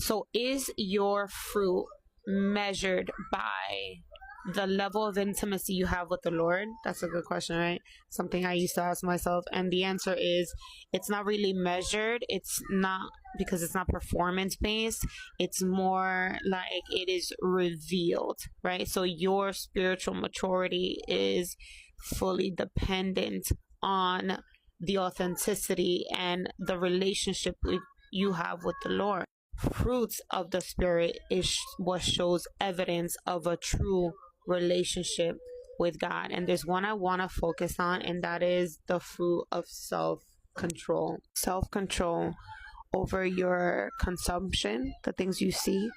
So is your fruit measured by the level of intimacy you have with the Lord? That's a good question, right? Something I used to ask myself. And the answer is it's not really measured. It's not, because it's not performance based. It's more like it is revealed, right? So your spiritual maturity is fully dependent on the authenticity and the relationship you have with the Lord. Fruits of the Spirit is what shows evidence of a true relationship with God. And there's one I want to focus on, and that is the fruit of self-control. Self-control over your consumption, the things you see,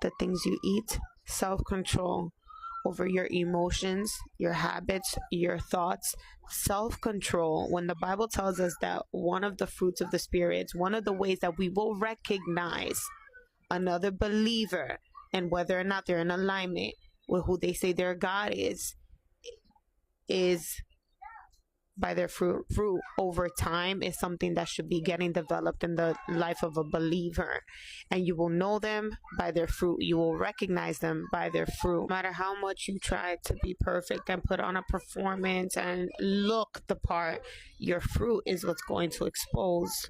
the things you eat. Self-control over your emotions, your habits, your thoughts. Self-control, when the Bible tells us that one of the fruits of the Spirit, one of the ways that we will recognize another believer and whether or not they're in alignment with who they say their God is by their fruit. Fruit over time is something that should be getting developed in the life of a believer, and you will know them by their fruit. You will recognize them by their fruit. No matter how much you try to be perfect and put on a performance and look the part, your fruit is what's going to expose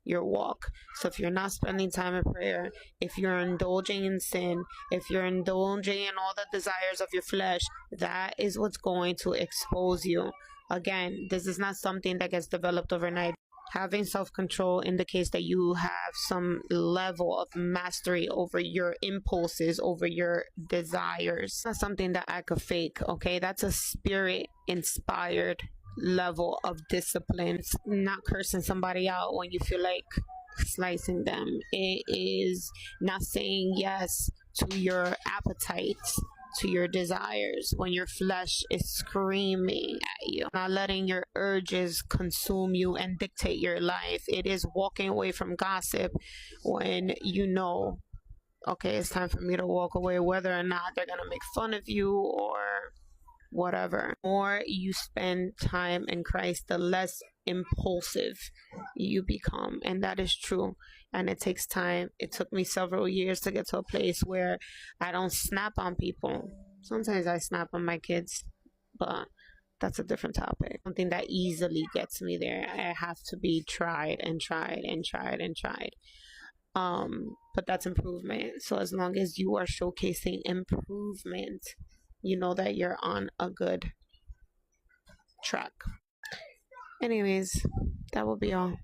your walk. So if you're not spending time in prayer, if you're indulging in sin, if you're indulging in all the desires of your flesh, that is what's going to expose you. Again, this is not something that gets developed overnight. Having self-control indicates that you have some level of mastery over your impulses, over your desires. It's not something that I could fake, okay? That's a spirit-inspired level of discipline. It's not cursing somebody out when you feel like slicing them. It is not saying yes to your appetites, to your desires when your flesh is screaming at you. Not letting your urges consume you and dictate your life. It is walking away from gossip when you know, okay, it's time for me to walk away, whether or not they're gonna make fun of you or whatever. The more you spend time in Christ, the less impulsive you become. And that is true. And it takes time. It took me several years to get to a place where I don't snap on people. Sometimes I snap on my kids, but that's a different topic. Something that easily gets me there. I have to be tried and tried and tried and tried. But that's improvement. So as long as you are showcasing improvement, you know that you're on a good track. Anyways, that will be all.